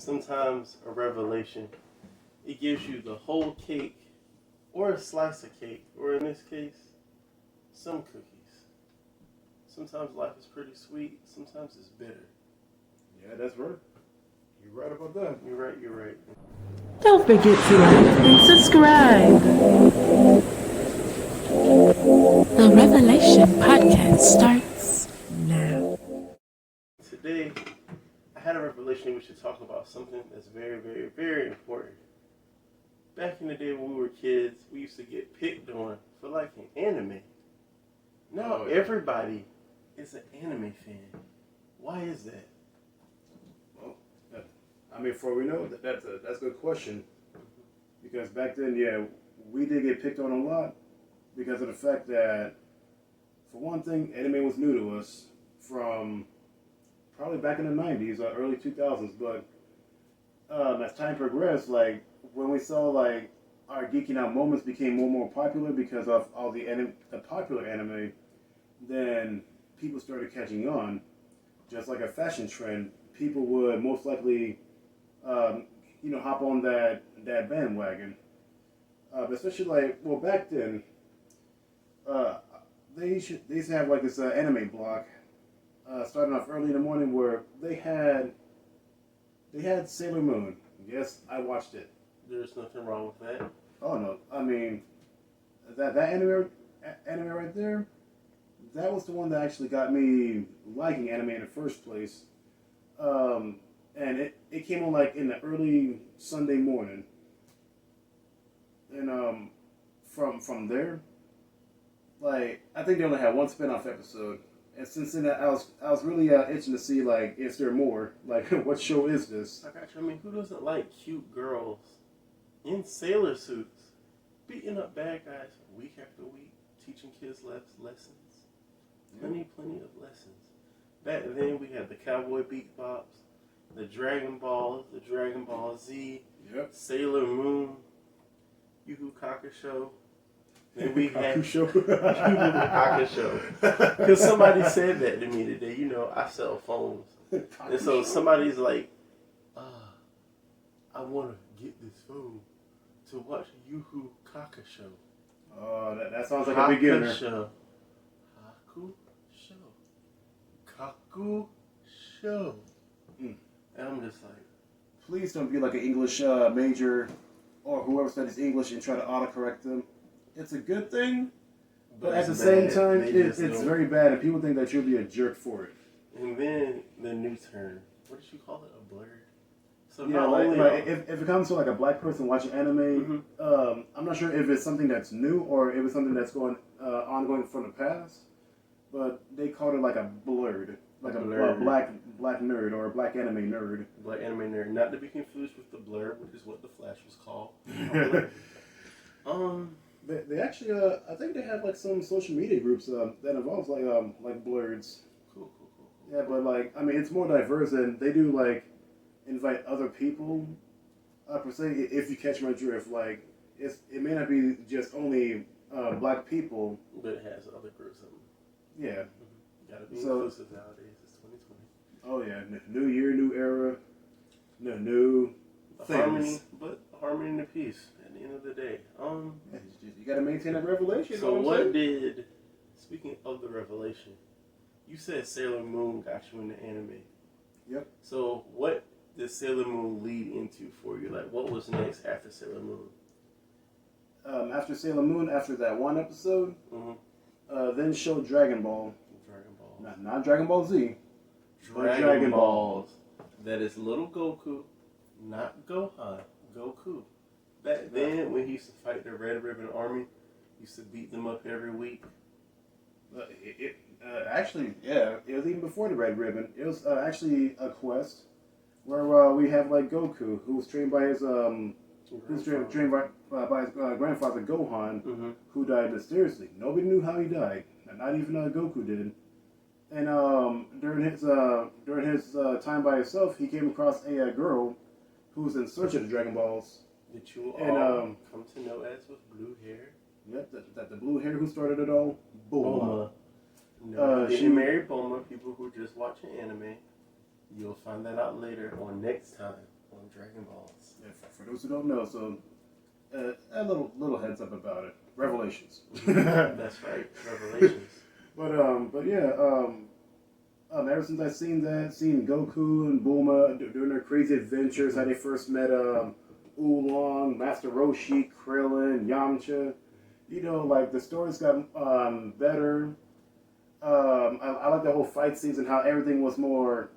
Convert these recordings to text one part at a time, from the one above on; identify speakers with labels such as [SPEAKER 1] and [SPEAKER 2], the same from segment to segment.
[SPEAKER 1] Sometimes a revelation, it gives you the whole cake or a slice of cake, or in this case, some cookies. Sometimes life is pretty sweet, sometimes it's bitter.
[SPEAKER 2] Yeah, that's right. You're right about that.
[SPEAKER 1] You're right.
[SPEAKER 3] Don't forget to like and subscribe. The Revelation Podcast starts now.
[SPEAKER 1] Today, I had a revelation we should talk about something that's very, very, very important. Back in the day when we were kids, we used to get picked on for liking anime. Now everybody is an anime fan. Why is that?
[SPEAKER 2] Well, before we know, that's a good question. Because back then, yeah, we did get picked on a lot because of the fact that, for one thing, anime was new to us from probably back in the 90s or early 2000s. But as time progressed, like, when we saw, like, our geeking out moments became more and more popular because of all the popular anime, then people started catching on. Just like a fashion trend, people would most likely, hop on that bandwagon. Especially back then, they used to have like this anime block, starting off early in the morning where they had Sailor Moon. Yes, I watched it.
[SPEAKER 1] There's nothing wrong with that.
[SPEAKER 2] Oh no, I mean that anime right there. That was the one that actually got me liking anime in the first place. And it came on like in the early Sunday morning. And from there, like, I think they only had one spin-off episode. And since then, I was really itching to see, like, is there more? Like, what show is this?
[SPEAKER 1] I got you. I mean, who doesn't like cute girls in sailor suits beating up bad guys week after week, teaching kids lessons? Plenty of lessons. Back then, we had the Cowboy Bebops, the Dragon Balls, the Dragon Ball Z, Sailor Moon, Yu Yu Hakusho. Then we had Yu Yu Hakusho. Because somebody said that to me today. You know, I sell phones. And so somebody's like, I want to get this phone to watch Yu Yu Hakusho.
[SPEAKER 2] Oh, that sounds like a beginner.
[SPEAKER 1] Kaku show. And I'm just like,
[SPEAKER 2] please don't be like an English major or whoever studies English and try to autocorrect them. It's a good thing, but at the same time, it's very bad, and people think that you'll be a jerk for it.
[SPEAKER 1] And then the new term, what did you call it? A blurred?
[SPEAKER 2] So yeah, if it comes to like a black person watching anime, I'm not sure if it's something that's new or if it's something that's ongoing from the past. But they called it like a blurred, like a black nerd or a black anime nerd.
[SPEAKER 1] Black anime nerd, not to be confused with the Blur, which is what the Flash was called.
[SPEAKER 2] They actually, I think they have like some social media groups that involves like blurs.
[SPEAKER 1] Cool.
[SPEAKER 2] Yeah, but like, I mean, it's more diverse, and they do like invite other people. Per se, if you catch my drift, like it may not be just only black people,
[SPEAKER 1] but it has other groups.
[SPEAKER 2] Yeah.
[SPEAKER 1] Gotta be inclusive nowadays. It's 2020.
[SPEAKER 2] Oh yeah, new year, new era, new things.
[SPEAKER 1] Harmony and peace at the end of the day.
[SPEAKER 2] You gotta maintain that revelation.
[SPEAKER 1] So speaking of the revelation, you said Sailor Moon got you into anime.
[SPEAKER 2] Yep.
[SPEAKER 1] So what did Sailor Moon lead into for you? Like, what was next after Sailor Moon?
[SPEAKER 2] After Sailor Moon, after that one episode, then showed Dragon Ball. Not Dragon Ball Z.
[SPEAKER 1] Dragon Balls. That is little Goku, not Gohan. Goku. Back then, when he used to fight the Red Ribbon Army, he used to beat them up every week.
[SPEAKER 2] Actually, yeah, it was even before the Red Ribbon. It was actually a quest where we have like Goku, who was trained by his trained by his grandfather Gohan, who died mysteriously. Nobody knew how he died. Not even Goku did. And during his time by himself, he came across a girl who was in search of the Dragon Balls.
[SPEAKER 1] That you all come to know as with blue hair.
[SPEAKER 2] Yep, the blue hair who started it all. Bulma.
[SPEAKER 1] No, she married Bulma. People who just watching anime, you'll find that out later on next time. on Dragon Balls.
[SPEAKER 2] Yeah, for those who don't know, so a little heads up about it. Revelations.
[SPEAKER 1] That's right, Revelations.
[SPEAKER 2] But yeah, ever since I've seen that, seen Goku and Bulma doing their crazy adventures, how they first met Oolong, Master Roshi, Krillin, Yamcha. You know, like the stories got better. I like the whole fight scenes and how everything was more.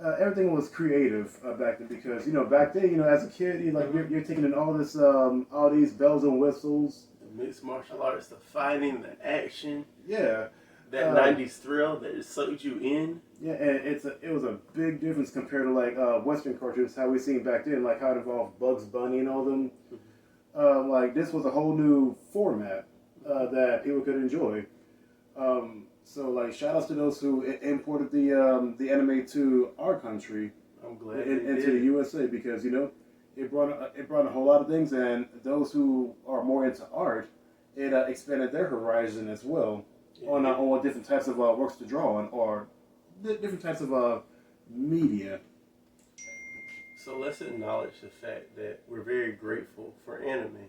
[SPEAKER 2] Everything was creative back then because back then as a kid you're taking in all this all these bells and whistles.
[SPEAKER 1] The mixed martial arts, the fighting, the action.
[SPEAKER 2] Yeah.
[SPEAKER 1] That 90s thrill that it sucked you in.
[SPEAKER 2] Yeah, and it was a big difference compared to like Western cartoons, how we seen back then, like how it involved Bugs Bunny and all them. Like this was a whole new format that people could enjoy. So like shout outs to those who imported the anime to our country.
[SPEAKER 1] I'm glad
[SPEAKER 2] into the USA because it brought a whole lot of things, and those who are more into art, it expanded their horizon as well. On what different types of works to draw on, or different types of media.
[SPEAKER 1] So let's acknowledge the fact that we're very grateful for anime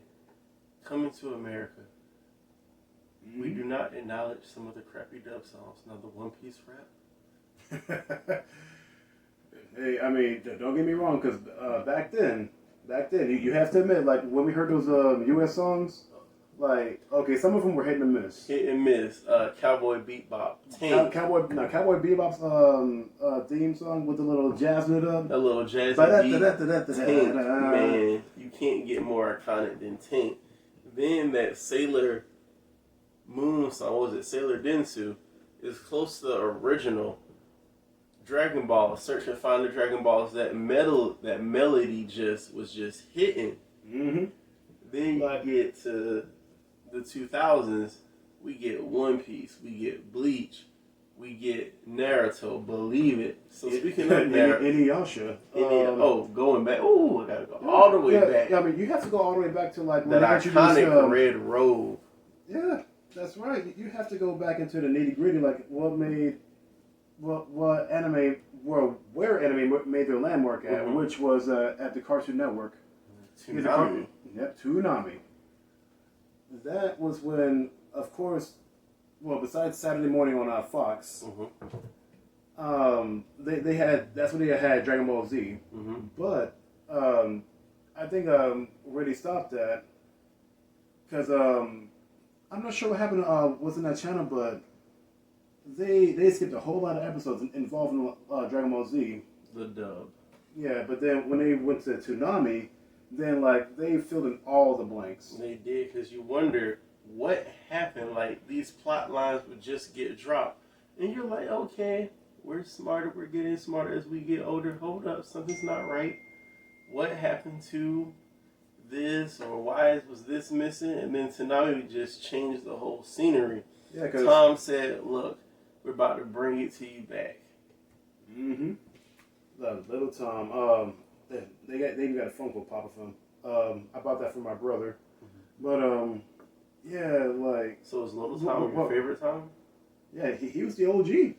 [SPEAKER 1] coming to America. Mm-hmm. We do not acknowledge some of the crappy dub songs. Now the One Piece rap.
[SPEAKER 2] Hey, I mean, don't get me wrong, because back then, you have to admit, like when we heard those U.S. songs. Like, okay, some of them were hit and miss.
[SPEAKER 1] Hit and miss. Cowboy Bebop.
[SPEAKER 2] Cowboy Bebop's theme song with the little jazz in it up.
[SPEAKER 1] A little jazzy beat. Man, you can't get more iconic than Tank. Then that Sailor Moon song, what was it? Sailor Densu, is close to the original Dragon Ball. Search and find the Dragon Balls. That melody was just hitting.
[SPEAKER 2] Mm-hmm.
[SPEAKER 1] Then you get to the 2000s, we get One Piece, we get Bleach, we get Naruto, believe it. So speaking of
[SPEAKER 2] Inuyasha.
[SPEAKER 1] Going back, I gotta go all the way back.
[SPEAKER 2] Yeah, I mean, you have to go all the way back to like
[SPEAKER 1] that iconic Red Robe.
[SPEAKER 2] Yeah, that's right. You have to go back into the nitty gritty, like what anime, where anime made their landmark at, which was at the Cartoon Network.
[SPEAKER 1] Toonami.
[SPEAKER 2] Yep, Toonami. That was when, of course, well, besides Saturday morning on Fox, they had, that's when they had Dragon Ball Z. But I think where they stopped at, because I'm not sure what happened was in that channel, but they skipped a whole lot of episodes involving Dragon Ball Z.
[SPEAKER 1] The dub.
[SPEAKER 2] Yeah, but then when they went to Toonami, then like they filled in all the blanks.
[SPEAKER 1] They did, because you wonder what happened. Like these plot lines would just get dropped, and you're like, okay, we're smarter. We're getting smarter as we get older. Hold up, something's not right. What happened to this, or why was this missing? And then Toonami just changed the whole scenery.
[SPEAKER 2] Yeah, because
[SPEAKER 1] Tom said, "Look, we're about to bring it to you back."
[SPEAKER 2] Little Tom. They even got a Funko Pop of him. I bought that for my brother. But yeah, like.
[SPEAKER 1] So is Little Tom your favorite Tom?
[SPEAKER 2] Yeah, he was the OG.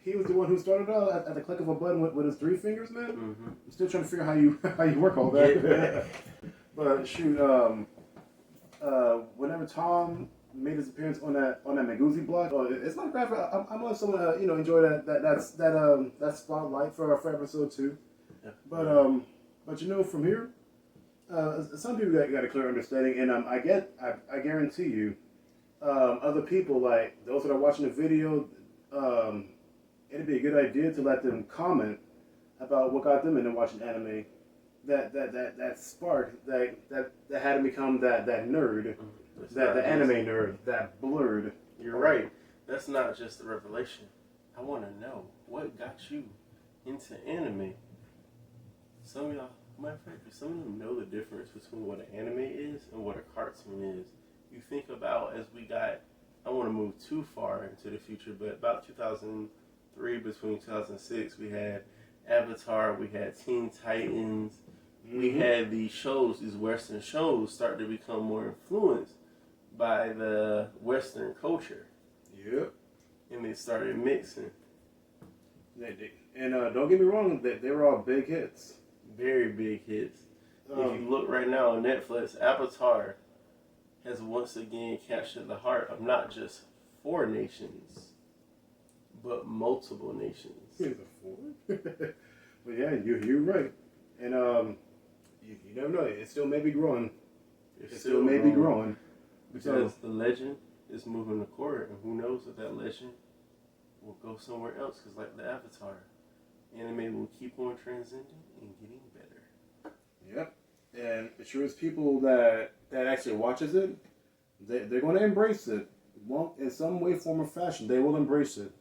[SPEAKER 2] He was the one who started out at the click of a button with his 3 fingers, man. I'm still trying to figure out how you work all that. But shoot, whenever Tom made his appearance on that Maguzi block, it's not bad. I'm gonna someone enjoy that spotlight for episode 2.
[SPEAKER 1] Yeah.
[SPEAKER 2] But from here, some people got a clear understanding, and I guarantee you, other people like those that are watching the video, it'd be a good idea to let them comment about what got them into watching anime. That spark that had to become that nerd, the anime nerd, that blurred.
[SPEAKER 1] You're right. That's not just the revelation. I want to know what got you into anime. Some of y'all, matter of fact, some of them know the difference between what an anime is and what a cartoon is. You think about I don't want to move too far into the future, but about 2003, between 2006, we had Avatar, we had Teen Titans, we had these Western shows start to become more influenced by the Western culture.
[SPEAKER 2] Yep.
[SPEAKER 1] And they started mixing.
[SPEAKER 2] And don't get me wrong, they were all big hits.
[SPEAKER 1] very big hits. If you look right now on Netflix, Avatar has once again captured the heart of not just 4 nations, but multiple nations.
[SPEAKER 2] Here's a 4. But yeah, you're right. And you never know. It still may be growing. It still may be growing.
[SPEAKER 1] Because the legend is moving the court, and who knows if that legend will go somewhere else. Because like the Avatar, anime will keep on transcending and getting better.
[SPEAKER 2] Yep. And it sure is people that actually watches it, they're going to embrace it. Well, in some way, form, or fashion, they will embrace it.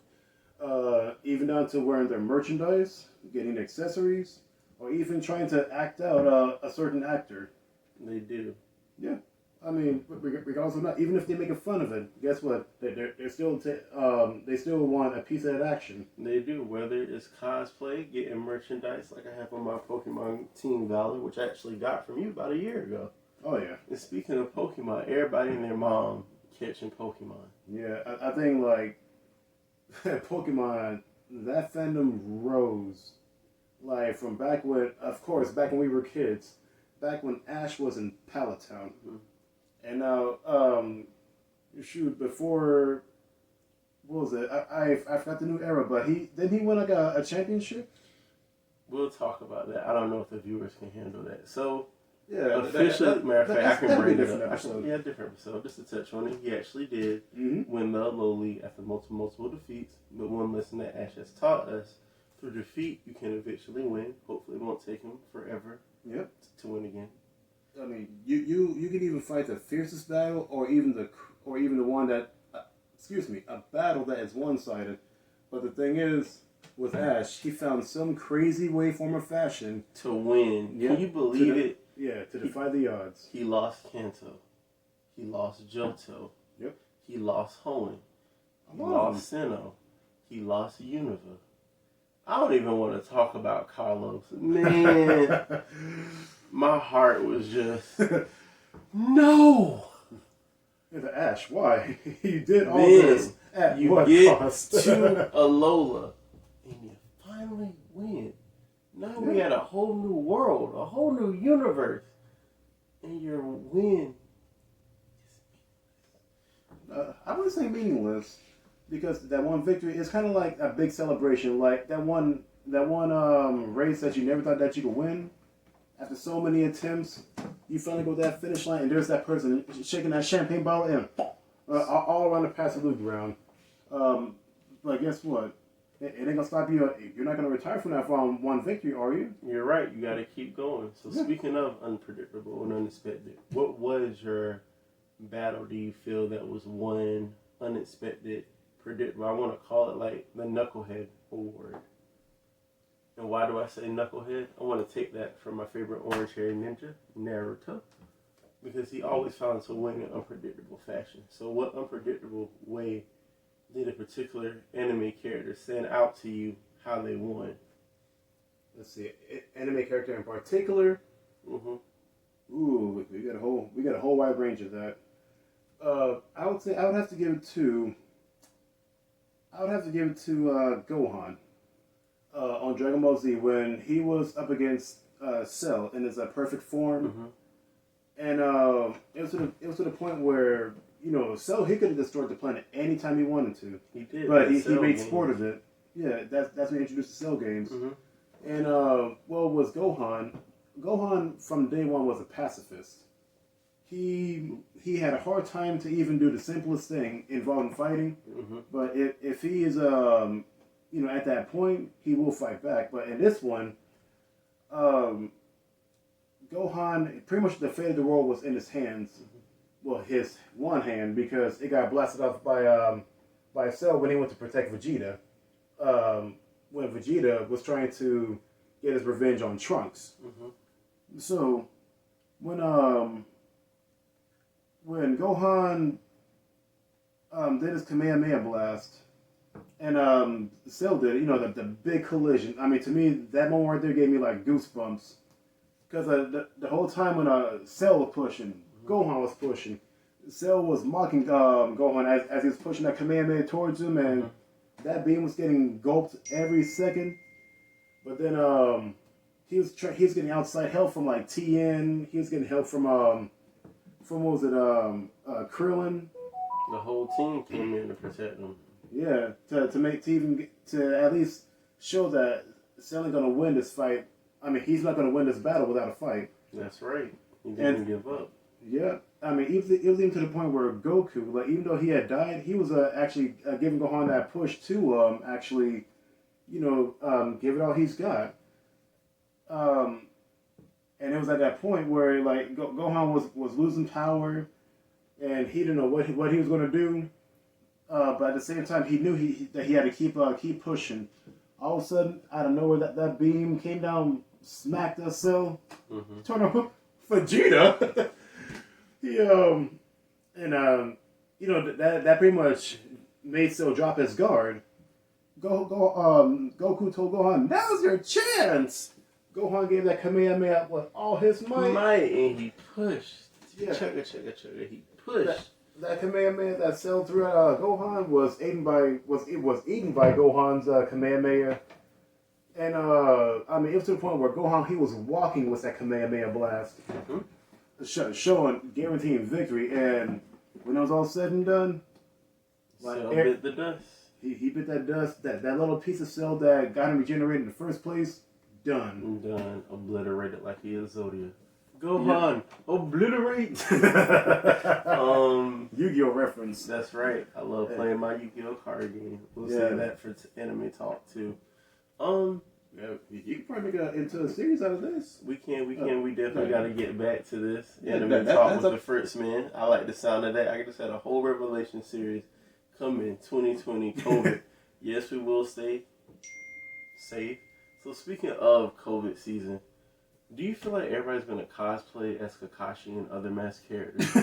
[SPEAKER 2] Even down to wearing their merchandise, getting accessories, or even trying to act out a certain actor.
[SPEAKER 1] They do.
[SPEAKER 2] Yeah. I mean, regardless of not, even if they make fun of it, guess what? They're still they still want a piece of that action.
[SPEAKER 1] They do. Whether it's cosplay, getting merchandise like I have on my Pokemon Team Valor, which I actually got from you about a year ago.
[SPEAKER 2] Oh yeah.
[SPEAKER 1] And speaking of Pokemon, everybody and their mom catching Pokemon.
[SPEAKER 2] Yeah, I think like Pokemon, that fandom rose, like from back when, of course, back when we were kids, back when Ash was in Pallet Town.
[SPEAKER 1] Mm-hmm.
[SPEAKER 2] And now, shoot, before, what was it? I forgot the new era, but he win like a championship?
[SPEAKER 1] We'll talk about that. I don't know if the viewers can handle that. So,
[SPEAKER 2] Yeah,
[SPEAKER 1] officially, matter of fact, I can bring it
[SPEAKER 2] different
[SPEAKER 1] up.
[SPEAKER 2] episode.
[SPEAKER 1] Yeah, different episode. Just to touch on it, he actually did
[SPEAKER 2] Mm-hmm.
[SPEAKER 1] win the low league after multiple defeats. But one lesson that Ash has taught us: through defeat, you can eventually win. Hopefully, it won't take him forever.
[SPEAKER 2] Yep.
[SPEAKER 1] To win again.
[SPEAKER 2] I mean, you can even fight the fiercest battle, or even the one that, a battle that is one-sided. But the thing is, with Ash, he found some crazy way, form, or fashion
[SPEAKER 1] To win.
[SPEAKER 2] Yeah,
[SPEAKER 1] Can you believe it?
[SPEAKER 2] Yeah, to defy the odds.
[SPEAKER 1] He lost Kanto. He lost Johto.
[SPEAKER 2] Yep.
[SPEAKER 1] He lost Hoenn. He
[SPEAKER 2] A lot of
[SPEAKER 1] lost Sinnoh. He lost Unova. I don't even want to talk about Carlos. Man, my heart was just, no.
[SPEAKER 2] Yeah, the Ash, why? You did all
[SPEAKER 1] Man,
[SPEAKER 2] this at
[SPEAKER 1] you
[SPEAKER 2] what
[SPEAKER 1] get
[SPEAKER 2] cost?
[SPEAKER 1] to Alola, and you finally win. Now we had a whole new world, a whole new universe, and your win
[SPEAKER 2] I wouldn't say meaningless, because that one victory is kind of like a big celebration, like that one race that you never thought that you could win. After so many attempts, you finally go to that finish line, and there's that person shaking that champagne bottle in all around the Pasadena ground. But guess what? It ain't gonna stop you. You're not gonna retire from that from one victory, are you?
[SPEAKER 1] You're right. You got to keep going. So speaking of unpredictable and unexpected, what was your battle? Do you feel that was one unexpected, predictable? I want to call it like the Knucklehead Award. And why do I say Knucklehead? I want to take that from my favorite orange haired ninja, Naruto, because he always found to win in unpredictable fashion. So what unpredictable way did a particular anime character stand out to you how they won?
[SPEAKER 2] Let's see, anime character in particular.
[SPEAKER 1] Mm-hmm.
[SPEAKER 2] Ooh, we got a whole wide range of that. I would say I would have to give it to Gohan on Dragon Ball Z when he was up against Cell in his perfect form, and it was to the point where Cell, he could have destroyed the planet anytime he wanted to.
[SPEAKER 1] He did,
[SPEAKER 2] but he
[SPEAKER 1] Cell
[SPEAKER 2] made
[SPEAKER 1] games.
[SPEAKER 2] sport of it. Yeah, that's when he introduced the Cell games.
[SPEAKER 1] Mm-hmm.
[SPEAKER 2] And what was Gohan? Gohan from day one was a pacifist. He had a hard time to even do the simplest thing involving fighting.
[SPEAKER 1] Mm-hmm.
[SPEAKER 2] But if he is at that point, he will fight back. But in this one, Gohan, pretty much the fate of the world was in his hands. Well, his one hand, because it got blasted off by Cell when he went to protect Vegeta. When Vegeta was trying to get his revenge on Trunks.
[SPEAKER 1] Mm-hmm.
[SPEAKER 2] So when Gohan did his Kamehameha blast, and Cell did, the big collision. I mean, to me, that moment right there gave me like goosebumps, because the whole time when Cell was pushing, Gohan was pushing, Cell was mocking Gohan as he was pushing that Kamehameha towards him, and that beam was getting gulped every second. But then he was getting outside help from like TN. He was getting help from what was it Krillin.
[SPEAKER 1] The whole team came in to protect him.
[SPEAKER 2] Yeah, to at least show that Stanley's gonna win this fight. I mean, he's not gonna win this battle without a fight.
[SPEAKER 1] That's right. He didn't give up.
[SPEAKER 2] Yeah, I mean, it was even to the point where Goku, like, even though he had died, he was actually giving Gohan that push to actually, give it all he's got. And it was at that point where like Gohan was losing power, and he didn't know what he was going to do. But at the same time, he knew that he had to keep pushing. All of a sudden, out of nowhere, that beam came down, smacked us. So, turn on Vegeta. That pretty much made Cell drop his guard. Goku told Gohan, "Now's your chance." Gohan gave that Kamehameha with all his might.
[SPEAKER 1] And he pushed.
[SPEAKER 2] Yeah.
[SPEAKER 1] Chugga. He pushed.
[SPEAKER 2] That Kamehameha that Cell threw at Gohan was eaten by Gohan's Kamehameha. And I mean, it was to the point where Gohan, he was walking with that Kamehameha blast, guaranteeing victory. And when it was all said and done,
[SPEAKER 1] Cell bit the dust.
[SPEAKER 2] He bit that dust, that little piece of Cell that got him regenerated in the first place. Done.
[SPEAKER 1] Obliterated like he is Zodiac. Gohan, obliterate.
[SPEAKER 2] Yu-Gi-Oh reference.
[SPEAKER 1] That's right. I love playing my Yu-Gi-Oh card game. We'll say that for anime talk too.
[SPEAKER 2] Yeah, you can probably make into a series out of this.
[SPEAKER 1] We can. We definitely got to get back to this anime
[SPEAKER 2] that-
[SPEAKER 1] talk
[SPEAKER 2] that's
[SPEAKER 1] with the Fritz man. I like the sound of that. I just had a whole Revelation series coming 2020 COVID. Yes, we will stay safe. So speaking of COVID season, do you feel like everybody's gonna cosplay as Kakashi and other masked characters?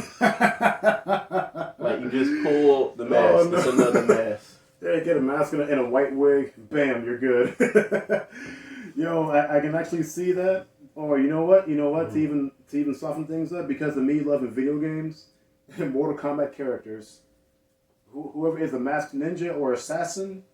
[SPEAKER 1] Like you just pull the mask, it's another mask.
[SPEAKER 2] Yeah, get a mask and a white wig, bam, you're good. I can actually see that. Or you know what? To even soften things up, because of me loving video games and Mortal Kombat characters, whoever is a masked ninja or assassin,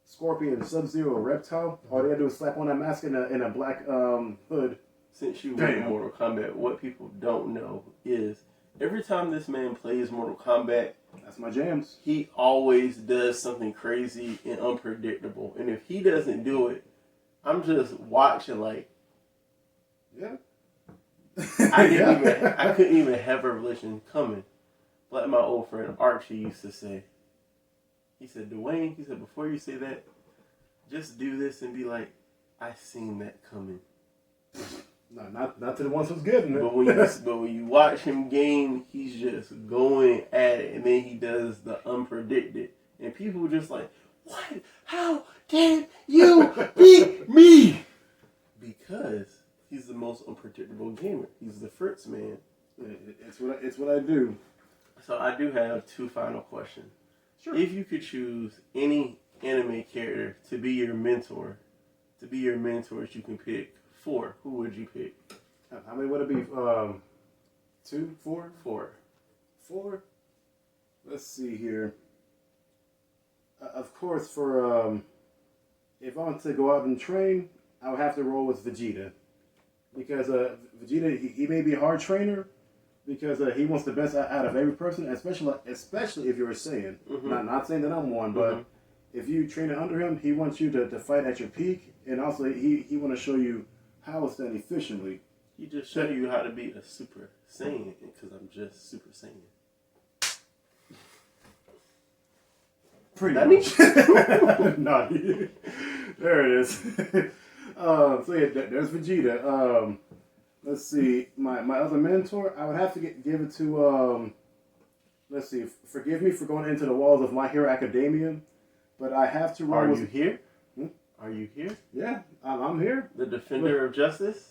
[SPEAKER 2] Scorpion, Sub-Zero, or Reptile, all they gotta do is slap on that mask in a black hood.
[SPEAKER 1] Since you were in Mortal Kombat, what people don't know is every time this man plays Mortal Kombat,
[SPEAKER 2] that's my jams.
[SPEAKER 1] He always does something crazy and unpredictable. And if he doesn't do it, I'm just watching like,
[SPEAKER 2] yeah.
[SPEAKER 1] I couldn't even have Revelation coming. Like my old friend Archie used to say. He said, Dwayne, before you say that, just do this and be like, I seen that coming.
[SPEAKER 2] No, not to the ones who's getting it.
[SPEAKER 1] But when you watch him game, he's just going at it, and then he does the unpredicted, and people just like, what? How can you beat me? Because he's the most unpredictable gamer. He's the Fritz man.
[SPEAKER 2] It's what I do.
[SPEAKER 1] So I do have two final questions.
[SPEAKER 2] Sure.
[SPEAKER 1] If you could choose any anime character to be your mentors you can pick 4, who would you pick?
[SPEAKER 2] How many would it be? 2, 4? 4? Let's see here. Of course, for if I want to go out and train, I would have to roll with Vegeta. Because Vegeta, he may be a hard trainer, because he wants the best out of every person, especially if you're a Saiyan. Mm-hmm. Not saying that I'm one, but if you train under him, he wants you to fight at your peak, and also he want to show you how it's done efficiently.
[SPEAKER 1] He just show you how to be a Super Saiyan, because I'm just Super Saiyan.
[SPEAKER 2] Pretty much. No, there it is. So yeah, there's Vegeta. Let's see, my other mentor, I would have to give it to, let's see, forgive me for going into the walls of My Hero Academia, but I have to roll.
[SPEAKER 1] Are you here? Are you here?
[SPEAKER 2] Yeah, I'm here.
[SPEAKER 1] The defender of justice?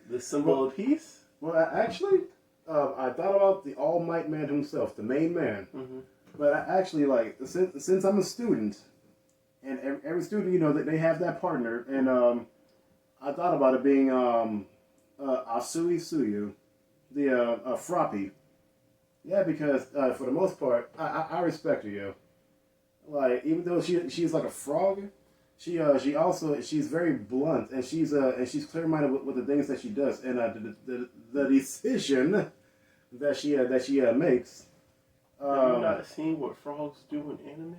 [SPEAKER 1] The symbol of peace?
[SPEAKER 2] Well, actually, I thought about the All Might Man himself, the main man. Mm-hmm. But I actually, like, since I'm a student, and every student, they have that partner, and I thought about it being Asui Suyu, the Froppy. Yeah, because for the most part, I respect her, yo. Like, even though she's like a frog, she's very blunt, and she's clear minded with the things that she does, and the decision that she makes.
[SPEAKER 1] Have you not seen what frogs do in anime?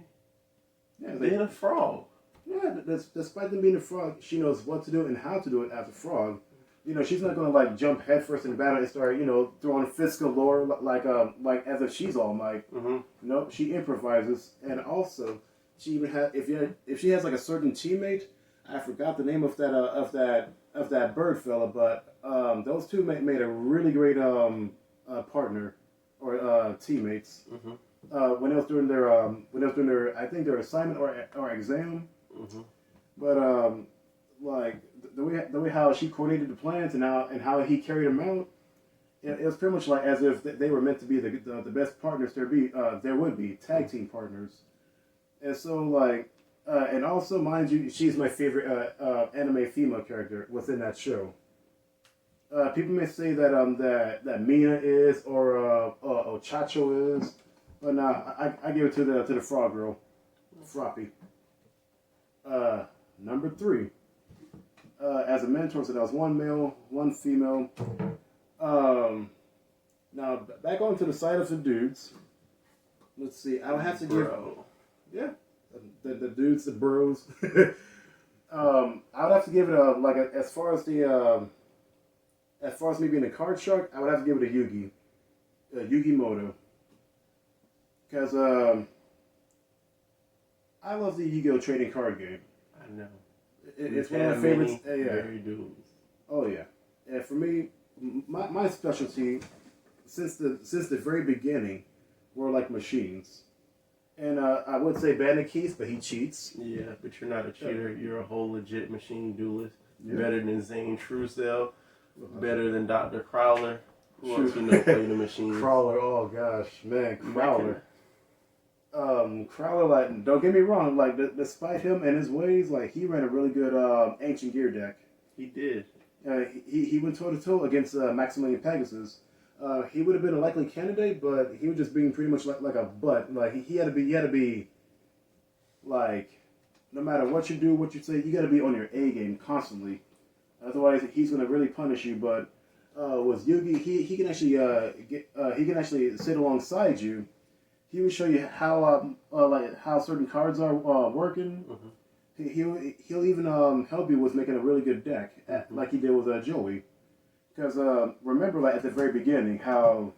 [SPEAKER 2] Yeah,
[SPEAKER 1] Being a frog.
[SPEAKER 2] yeah. Despite them being a frog, she knows what to do and how to do it as a frog. You know, she's not gonna like jump headfirst in the battle and start, throwing fists galore like as if she's All Might.
[SPEAKER 1] Mm-hmm.
[SPEAKER 2] No, she improvises, and also she even had if she has like a certain teammate, I forgot the name of that bird fella, but those two made a really great partner or teammates.
[SPEAKER 1] Mm-hmm.
[SPEAKER 2] When it was during their I think their assignment or exam.
[SPEAKER 1] Mm-hmm.
[SPEAKER 2] But like the way how she coordinated the plans and how he carried them out, it was pretty much like as if they were meant to be the best partners there would be tag team partners. And so like and also mind you, she's my favorite anime female character within that show. People may say that Mina is or Chacho is, but nah, I give it to the frog girl, Froppy. Number 3. As a mentor, so that was one male, one female. Now back onto the side of the dudes. Let's see. I would have to give, yeah, the dudes, the bros. I would have to give it as far as me being a card shark, I would have to give it a Yugi Moto, because I love the Yu-Gi-Oh trading card game.
[SPEAKER 1] I know.
[SPEAKER 2] It's one of my favorites.
[SPEAKER 1] Very dudes.
[SPEAKER 2] Oh yeah, and for me, my specialty since the very beginning were like machines, and I would say Bandit Keith, but he cheats.
[SPEAKER 1] Yeah, but you're not a cheater. You're a whole legit machine duelist.
[SPEAKER 2] Yeah.
[SPEAKER 1] Better than Zane Truesdell. Better than Dr. Crowler. Who else you know play the machine?
[SPEAKER 2] Crowler, oh gosh, man, Crowler. Crowler, like, don't get me wrong, like, despite him and his ways, like, he ran a really good Ancient Gear deck.
[SPEAKER 1] He did.
[SPEAKER 2] He went toe to toe against Maximilian Pegasus. He would have been a likely candidate, but he was just being pretty much like a butt. Like he had to be like, no matter what you do, what you say, you got to be on your A game constantly. Otherwise, he's gonna really punish you. But with Yugi, he can actually he can actually sit alongside you. He will show you how how certain cards are working. Mm-hmm. He'll even help you with making a really good deck, like he did with Joey. Because remember, like at the very beginning, how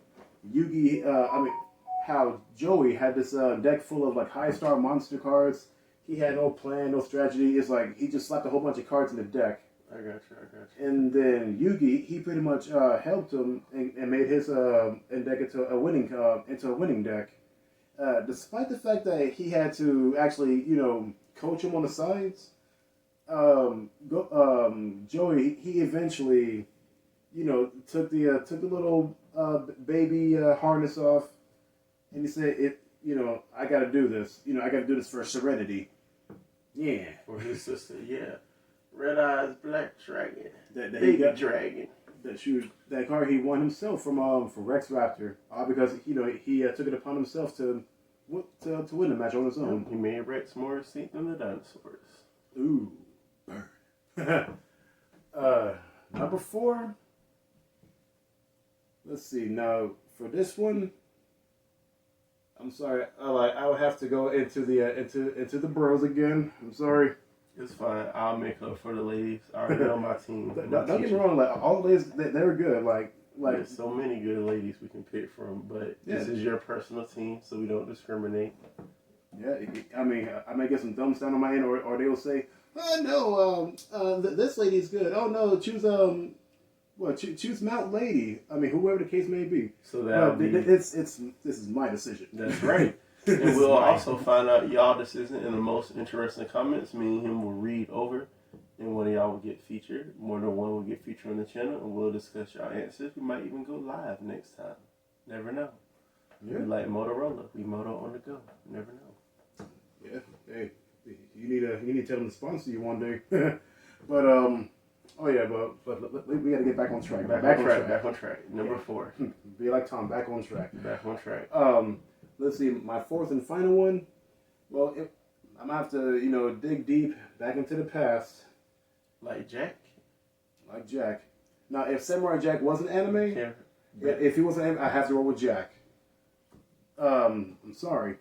[SPEAKER 2] how Joey had this deck full of like high star monster cards. He had no plan, no strategy. It's like he just slapped a whole bunch of cards in the deck.
[SPEAKER 1] I got you.
[SPEAKER 2] And then Yugi, he pretty much helped him and made his deck into a winning deck. Despite the fact that he had to actually, coach him on the sides, Joey, he eventually, took the little baby harness off, and he said, I got to do this. I got to do this for Serenity. Yeah.
[SPEAKER 1] For his sister, yeah. Red Eyes Black Dragon.
[SPEAKER 2] Baby
[SPEAKER 1] Dragon.
[SPEAKER 2] That card he won himself from Rex Raptor, all because he took it upon himself to win the match on his own.
[SPEAKER 1] He made Rex more seat than the dinosaurs.
[SPEAKER 2] Ooh, burn. Number 4. Let's see. Now for this one, I'm sorry. I would have to go into the bros again. I'm sorry.
[SPEAKER 1] It's fine. I'll make up for the ladies. I already know my team.
[SPEAKER 2] Don't get me wrong. Like all the ladies, they're good. Like
[SPEAKER 1] there's so many good ladies we can pick from, but this is your personal team, so we don't discriminate.
[SPEAKER 2] Yeah, I mean, I may get some thumbs down on my end, or they will say, "Oh no, this lady's good. Oh no, choose choose Mount Lady. I mean, whoever the case may be."
[SPEAKER 1] So that
[SPEAKER 2] this is my decision.
[SPEAKER 1] That's right. And we'll also find out y'all decision in the most interesting comments. Me and him will read over, and one of y'all will get featured. More than one will get featured on the channel, and we'll discuss y'all answers. We might even go live next time. Never know. Yeah. We like Motorola. We moto on the go. Never know.
[SPEAKER 2] Yeah. Hey, you need to tell them to sponsor you one day. But oh yeah, but we got to get back on track.
[SPEAKER 1] Back on track. Number 4.
[SPEAKER 2] Be like Tom. Back on track.
[SPEAKER 1] Back on track.
[SPEAKER 2] Let's see, my 4th and final one. Well, I'm gonna have to, dig deep back into the past,
[SPEAKER 1] Like Jack.
[SPEAKER 2] like Jack. Now, if Samurai Jack was an anime,
[SPEAKER 1] Can't-
[SPEAKER 2] if he was an anime, I have to roll with Jack. I'm sorry,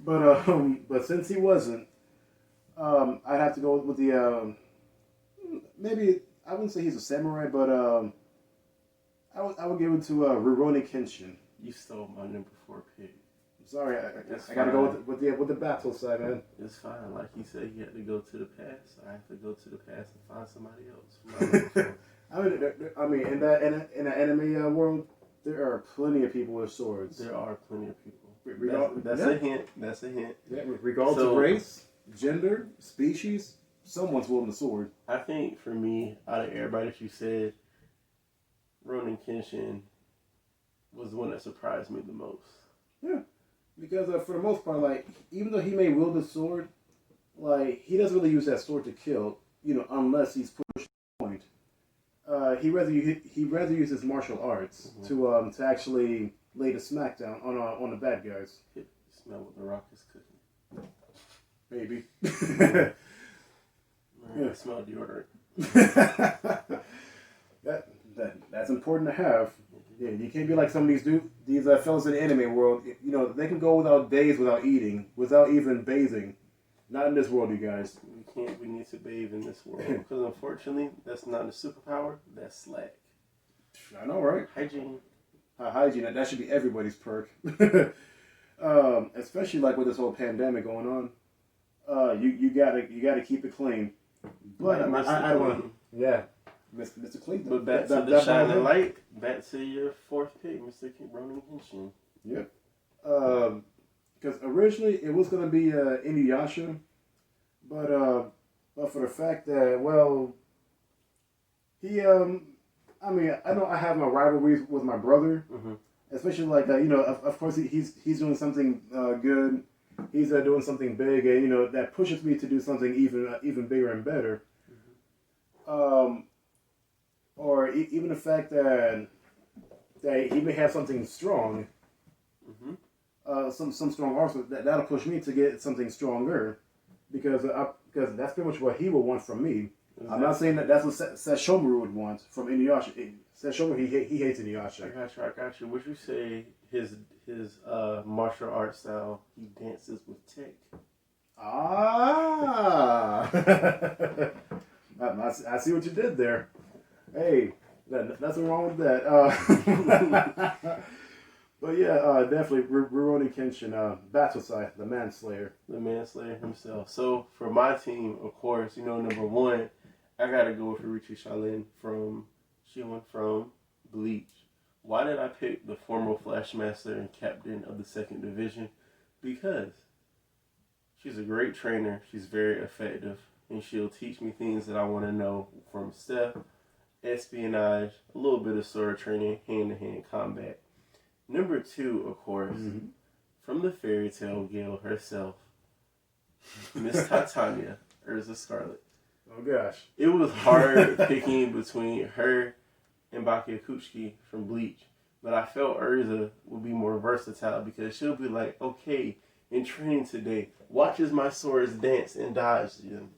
[SPEAKER 2] but since he wasn't, I'd have to go with the maybe I wouldn't say he's a samurai, but I would give it to Rurouni Kenshin.
[SPEAKER 1] You stole my number 4 pick.
[SPEAKER 2] I'm sorry,
[SPEAKER 1] That's
[SPEAKER 2] I gotta go
[SPEAKER 1] fine.
[SPEAKER 2] with the battle side, man.
[SPEAKER 1] It's fine. Like he said, he had to go to the past. I have to go to the past and find somebody else. For my number 4.
[SPEAKER 2] I mean, in the anime world, there are plenty of people with swords.
[SPEAKER 1] There are plenty of people. That's
[SPEAKER 2] Yeah.
[SPEAKER 1] a hint. That's a hint.
[SPEAKER 2] Yeah, regardless of race, gender, species, someone's wielding a sword.
[SPEAKER 1] I think for me, out of everybody that you said, Ronin Kenshin was the one that surprised me the most.
[SPEAKER 2] Yeah, because for the most part, like even though he may wield a sword, like he doesn't really use that sword to kill, unless he's pushed to the point. He rather use his martial arts to actually lay the smackdown on the bad guys.
[SPEAKER 1] Smell what the Rock is cooking.
[SPEAKER 2] Maybe.
[SPEAKER 1] I smell deodorant.
[SPEAKER 2] That's important to have. Yeah, you can't be like some of these fellas in the anime world. They can go without days without eating, without even bathing. Not in this world, you guys.
[SPEAKER 1] We need to bathe in this world. Because unfortunately, that's not a superpower. That's slack.
[SPEAKER 2] I know, right?
[SPEAKER 1] Hygiene.
[SPEAKER 2] Hygiene. That should be everybody's perk. Especially like with this whole pandemic going on. You gotta keep it clean. But I don't want. Yeah, Mr. Clean.
[SPEAKER 1] But back to the shining light. Back to your 4th pick, Mr. Ronin Kenshin.
[SPEAKER 2] Yep. Because originally it was gonna be Inuyasha, but for the fact that he I mean I know I have my rivalries with my brother, especially like of course he's doing something good, he's doing something big, and that pushes me to do something even bigger and better. Or even the fact that he may have something strong. Some strong arsenal that'll push me to get something stronger, because that's pretty much what he would want from me. Exactly. I'm not saying that's what Sesshomaru would want from Inuyasha. Sesshomaru he hates Inuyasha.
[SPEAKER 1] I got you. Would you say his martial arts style, he dances with tech?
[SPEAKER 2] Ah, I see what you did there. Hey, nothing wrong with that. But yeah, definitely Rurouni Kenshin, battle side, the manslayer.
[SPEAKER 1] The manslayer himself. So for my team, of course, number 1, I gotta go with Irichi Shaolin from Bleach. Why did I pick the former Flash Master and captain of the 2nd Division? Because she's a great trainer. She's very effective, and she'll teach me things that I want to know, from stealth, espionage, a little bit of sword training, hand-to-hand combat. Number 2, of course, from the fairy tale girl herself, Miss Titania, Urza Scarlet.
[SPEAKER 2] Oh gosh.
[SPEAKER 1] It was hard picking between her and Baki Akuchi from Bleach, but I felt Urza would be more versatile, because she'll be like, okay, in training today, watch as my swords dance and dodge them.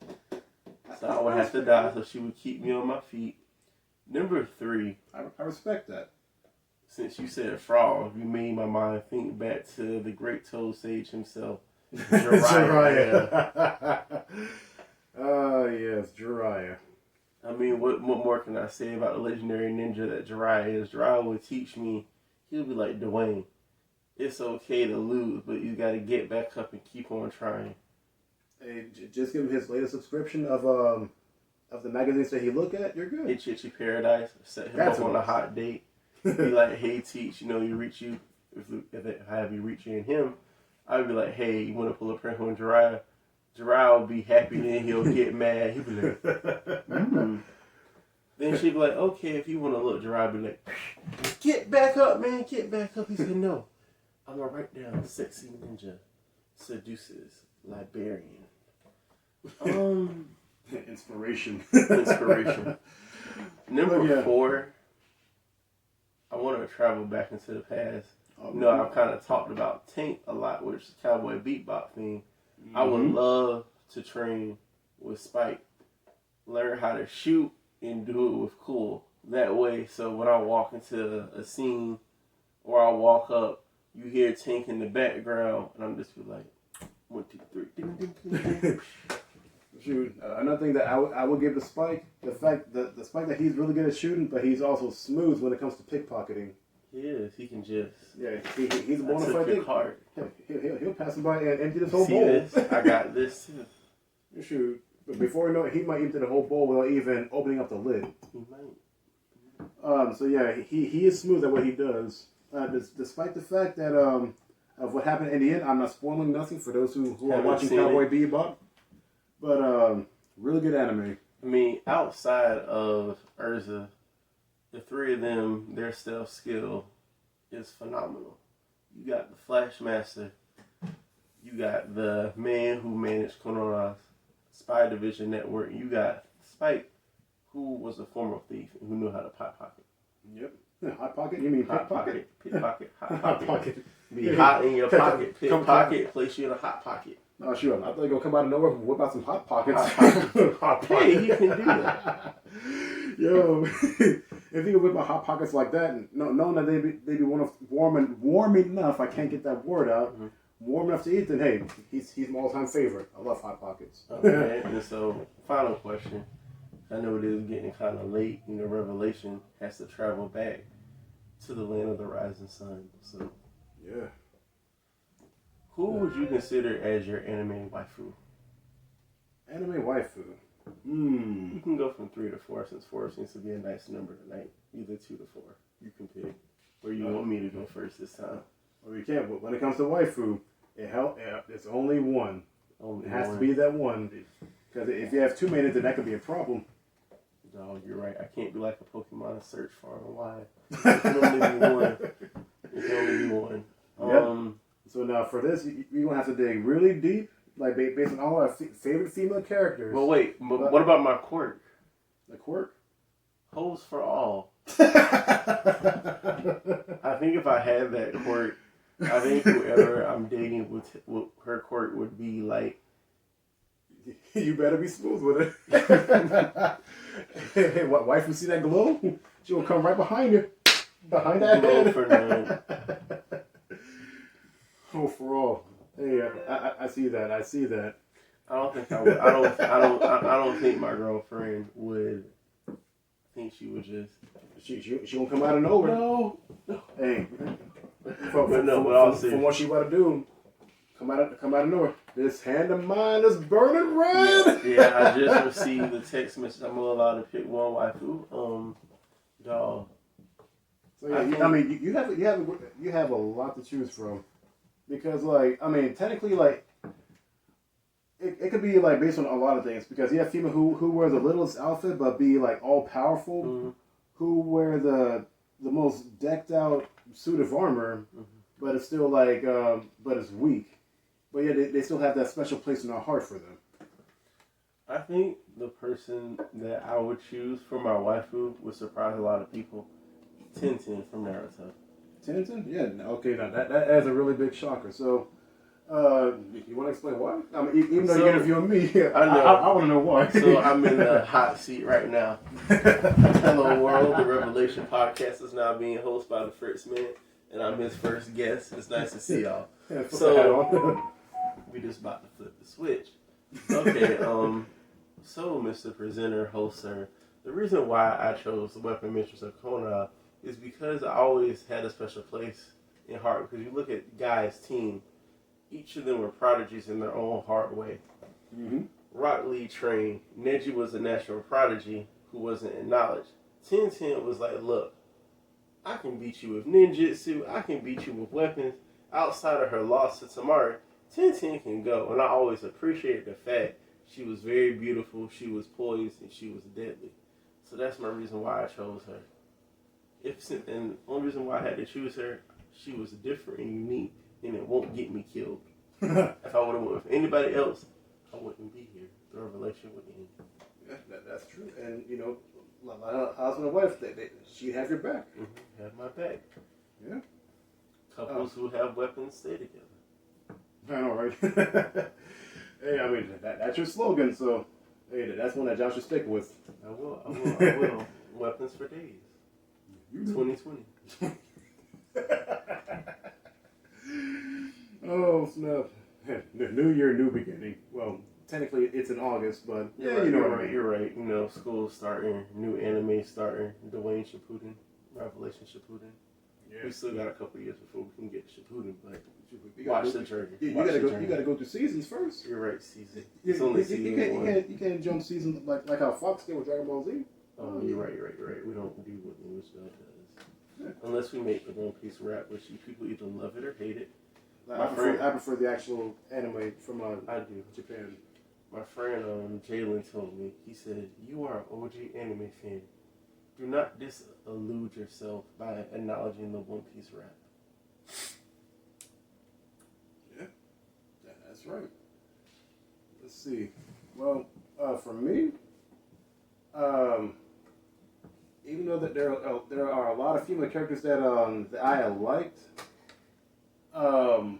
[SPEAKER 1] So I would have to dodge, so she would keep me on my feet. Number 3.
[SPEAKER 2] I respect that.
[SPEAKER 1] Since you said frog, you made my mind think back to the great Toad Sage himself, Jiraiya.
[SPEAKER 2] Oh, yes, Jiraiya.
[SPEAKER 1] I mean, what more can I say about the legendary ninja that Jiraiya is? Jiraiya would teach me. He'll be like, Dwayne, it's okay to lose, but you got to get back up and keep on trying.
[SPEAKER 2] Hey, just give him his latest subscription of the magazines that he look at. You're good.
[SPEAKER 1] Ichichi Paradise, set him up on a hot date. Be like, hey, teach, if I have you reaching him, I'd be like, hey, you want to pull a prank on Jiraiya? Jiraiya will be happy, then he'll get mad. He'll be like, Then she'd be like, okay, if you want to look, Jiraiya be like, get back up, man, get back up. He said, no, I'm going to write down sexy ninja seduces librarian.
[SPEAKER 2] Inspiration.
[SPEAKER 1] Number 4, I want to travel back into the past. I've kind of talked about Tank a lot, which is Cowboy Bebop theme. I would love to train with Spike. Learn how to shoot and do it with cool. That way, so when I walk into a scene or I walk up, you hear Tank in the background, and I'm just be like, 1, 2, 3, ding, ding, ding, ding.
[SPEAKER 2] Shoot, another thing that I would give to Spike, the fact that the Spike that he's really good at shooting, but he's also smooth when it comes to pickpocketing.
[SPEAKER 1] He is. He can just.
[SPEAKER 2] Yeah, he's a bona
[SPEAKER 1] That's a
[SPEAKER 2] fide
[SPEAKER 1] good
[SPEAKER 2] thing.
[SPEAKER 1] card.
[SPEAKER 2] He'll pass him by and empty this whole
[SPEAKER 1] See
[SPEAKER 2] bowl.
[SPEAKER 1] this? I got this too.
[SPEAKER 2] Shoot, but before you know it, he might empty the whole bowl without even opening up the lid.
[SPEAKER 1] He might.
[SPEAKER 2] So yeah, he is smooth at what he does. Despite the fact that of what happened in the end, I'm not spoiling nothing for those who are
[SPEAKER 1] Haven't
[SPEAKER 2] watching
[SPEAKER 1] seen
[SPEAKER 2] Cowboy
[SPEAKER 1] it.
[SPEAKER 2] Bebop. But really good anime.
[SPEAKER 1] I mean, outside of Urza, the three of them, their stealth skill is phenomenal. You got the Flash Master. You got the man who managed Konoha's Spy Division Network. You got Spike, who was a former thief and who knew how to pickpocket.
[SPEAKER 2] Yep. Hot pocket? You mean
[SPEAKER 1] Hot
[SPEAKER 2] pickpocket?
[SPEAKER 1] pickpocket, hot
[SPEAKER 2] Hot
[SPEAKER 1] pocket.
[SPEAKER 2] pocket.
[SPEAKER 1] Be hot in your pocket.
[SPEAKER 2] Come-
[SPEAKER 1] Pickpocket, place you in a hot pocket.
[SPEAKER 2] Oh, sure. I thought you were going to come out of nowhere and whip out some Hot Pockets. Hot
[SPEAKER 1] Hey, he can do that.
[SPEAKER 2] Yo, if he could whip out Hot Pockets like that, knowing that they be warm enough, I can't get that word out, warm enough to eat, then hey, he's my all-time favorite. I love Hot Pockets.
[SPEAKER 1] Okay, and so, final question. I know it is getting kind of late. You know, Revelation has to travel back to the land of the rising sun. So,
[SPEAKER 2] Yeah.
[SPEAKER 1] who would you consider as your anime waifu?
[SPEAKER 2] Anime waifu.
[SPEAKER 1] You can go from 3 to 4 since 4 seems to be a nice number tonight. Either 2 to 4. You can pick. Or you want me to go first this time?
[SPEAKER 2] Well, you can't. But when it comes to waifu, it's only one.
[SPEAKER 1] Only
[SPEAKER 2] It has
[SPEAKER 1] one.
[SPEAKER 2] to be that one. Because if you have too many, then that could be a problem.
[SPEAKER 1] No, you're right. I can't be like a Pokemon search far and wide. It can only be one. It can only be one.
[SPEAKER 2] Yep. So now for this, you're going to have to dig really deep, like based on all our favorite female characters.
[SPEAKER 1] Well, wait. But what about my quirk?
[SPEAKER 2] The quirk?
[SPEAKER 1] Hoes for all. I think if I had that quirk, I think whoever I'm dating with her quirk would be like.
[SPEAKER 2] You better be smooth with it. Hey, what wife will see that glow? She will come right behind you. Behind that
[SPEAKER 1] Glow
[SPEAKER 2] head.
[SPEAKER 1] for none.
[SPEAKER 2] Oh, for all. Hey, I see that. I see that.
[SPEAKER 1] I don't think I would. I don't think my girlfriend would. I think she would just.
[SPEAKER 2] She won't come out of nowhere.
[SPEAKER 1] No.
[SPEAKER 2] Hey,
[SPEAKER 1] I'll
[SPEAKER 2] from what she about to do, come out of nowhere. This hand of mine is burning red.
[SPEAKER 1] Yeah, I just received the text message. I'm allowed to pick one waifu. Dog.
[SPEAKER 2] So yeah, I mean, you have a lot to choose from, because like I mean, technically like it could be like based on a lot of things, because you have female who wear the littlest outfit but be like all powerful, who wear the most decked out suit of armor, but it's still like but it's weak. But yeah, they still have that special place in our heart for them.
[SPEAKER 1] I think the person that I would choose for my waifu would surprise a lot of people. Tenten from Naruto.
[SPEAKER 2] Tenten? Yeah. Okay. Now that is a really big shocker. So, you want to explain why? I mean, even though you're interviewing me,
[SPEAKER 1] I know.
[SPEAKER 2] I want to know why.
[SPEAKER 1] So I'm in the hot seat right now. Hello world, the Revelation podcast is now being hosted by the first man, and I'm his first guest. It's nice to see y'all.
[SPEAKER 2] Yeah, put
[SPEAKER 1] So-
[SPEAKER 2] the hat on.
[SPEAKER 1] We just about to flip the switch. Okay, so Mr. Presenter, host, sir, the reason why I chose the Weapon Mistress of Konoha is because I always had a special place in heart. Because you look at Guy's team, each of them were prodigies in their own hard way. Rock Lee trained. Neji was a natural prodigy who wasn't in knowledge. Tenten was like, look, I can beat you with ninjutsu, I can beat you with weapons. Outside of her loss to Tamari, Tenten can go. And I always appreciated the fact she was very beautiful, she was poised, and she was deadly. So that's my reason why I chose her. And the only reason why I had to choose her, she was different and unique, and it won't get me killed. If I would have went with anybody else, I wouldn't be here. The revelation would end.
[SPEAKER 2] Yeah, that's true. And you know, like husband and wife, she'd have your back.
[SPEAKER 1] Have my back.
[SPEAKER 2] Yeah.
[SPEAKER 1] Couples who have weapons stay together.
[SPEAKER 2] I know, right? Hey, I mean that's your slogan, so hey, that's one that Josh should stick with.
[SPEAKER 1] I will. Weapons for days. 2020.
[SPEAKER 2] Oh snap! New year, new beginning. Well, technically it's in August, but yeah,
[SPEAKER 1] Right,
[SPEAKER 2] you know
[SPEAKER 1] you're
[SPEAKER 2] what I
[SPEAKER 1] right.
[SPEAKER 2] mean.
[SPEAKER 1] You're right. You know, school's starting, new anime starting. Dwayne Shippuden, Revelation Shippuden.
[SPEAKER 2] Yeah.
[SPEAKER 1] We still got a couple years before we can get Shippuden, but
[SPEAKER 2] You gotta
[SPEAKER 1] watch
[SPEAKER 2] go-
[SPEAKER 1] the journey.
[SPEAKER 2] You
[SPEAKER 1] Watch
[SPEAKER 2] gotta
[SPEAKER 1] the
[SPEAKER 2] go.
[SPEAKER 1] journey.
[SPEAKER 2] You gotta go through seasons first.
[SPEAKER 1] You're right. Season.
[SPEAKER 2] You,
[SPEAKER 1] It's only
[SPEAKER 2] you
[SPEAKER 1] season one.
[SPEAKER 2] you can't jump seasons like how Fox did with Dragon Ball Z.
[SPEAKER 1] Oh, you're right. We don't do what the English dub does. Unless we make the One Piece rap, which you people either love it or hate it.
[SPEAKER 2] Like,
[SPEAKER 1] My friend-
[SPEAKER 2] I prefer the actual anime from
[SPEAKER 1] I do.
[SPEAKER 2] Japan.
[SPEAKER 1] My friend Jalen told me, he said, "You are an OG anime fan. Do not disillude yourself by acknowledging the One Piece rap."
[SPEAKER 2] Yeah, that's right. Let's see. Well, for me, even though that there are a lot of female characters that I liked, for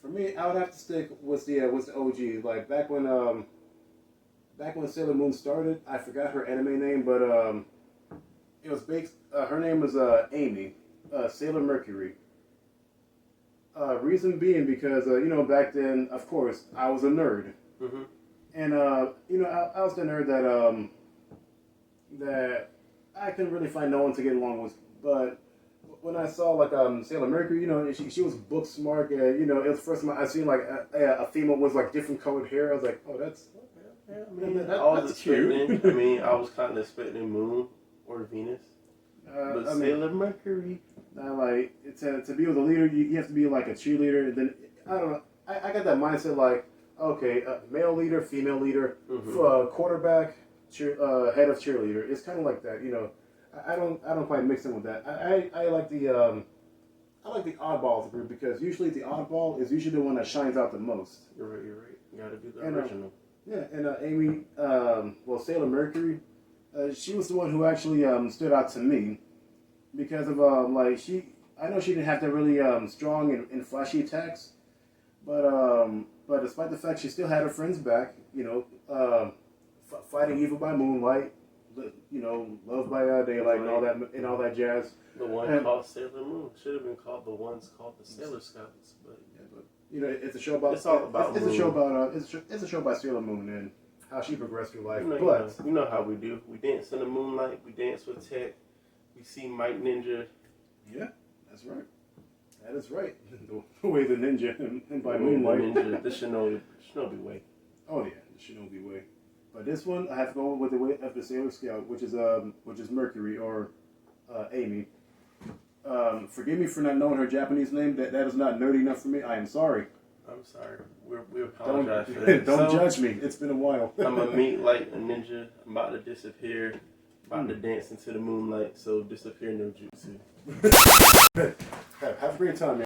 [SPEAKER 2] me, I would have to stick with the OG. Like back when Sailor Moon started, I forgot her anime name, but it was based. Her name was Amy, Sailor Mercury. Reason being because back then, of course, I was a nerd,
[SPEAKER 1] Mm-hmm.
[SPEAKER 2] and I was the nerd that I couldn't really find no one to get along with. But when I saw like Sailor Mercury, she was book smart. It was the first time I seen like a female with like different colored hair. I was like, oh, that's
[SPEAKER 1] Yeah, I mean,
[SPEAKER 2] That-
[SPEAKER 1] I was
[SPEAKER 2] that's cute.
[SPEAKER 1] expecting. I was kind of expecting Moon or Venus, but
[SPEAKER 2] I mean,
[SPEAKER 1] Sailor Mercury.
[SPEAKER 2] like to be with a leader, you have to be like a cheerleader. And then I don't know. I got that mindset like, okay, male leader, female leader,
[SPEAKER 1] Mhm.
[SPEAKER 2] quarterback, head of cheerleader. It's kind of like that, I don't quite mix in with that. I like the oddballs group because usually the oddball is usually the one that shines out the most.
[SPEAKER 1] You're right. You gotta do the
[SPEAKER 2] And,
[SPEAKER 1] original.
[SPEAKER 2] Yeah, and Amy, Sailor Mercury, she was the one who actually stood out to me because of I know she didn't have that really strong and flashy attacks, but despite the fact she still had her friends back, fighting evil by moonlight, love by daylight, and all that jazz.
[SPEAKER 1] The one
[SPEAKER 2] and-
[SPEAKER 1] called Sailor Moon should have been called the ones called the Sailor Scouts, but
[SPEAKER 2] Yeah, but it's a show about
[SPEAKER 1] It's all about
[SPEAKER 2] it's a show
[SPEAKER 1] Moon.
[SPEAKER 2] about it's a show about Sailor Moon and how she progressed through life.
[SPEAKER 1] you know how we do. We dance in the moonlight. We dance with Tech. We see Might Ninja.
[SPEAKER 2] Yeah, that's right. That is right. The way the ninja and by
[SPEAKER 1] the
[SPEAKER 2] moonlight.
[SPEAKER 1] Ninja, the Shinobi way.
[SPEAKER 2] Oh yeah, the Shinobi way. But this one, I have to go with the way of the Sailor Scout, which is Mercury or Amy. Forgive me for not knowing her Japanese name. That is not nerdy enough for me. I am sorry.
[SPEAKER 1] I'm sorry. We
[SPEAKER 2] Don't
[SPEAKER 1] apologize for that.
[SPEAKER 2] don't
[SPEAKER 1] So,
[SPEAKER 2] judge me. It's been a while.
[SPEAKER 1] I'm a meet like a ninja. I'm about to disappear. About to dance into the moonlight. So disappear no jutsu.
[SPEAKER 2] Have a great time, man.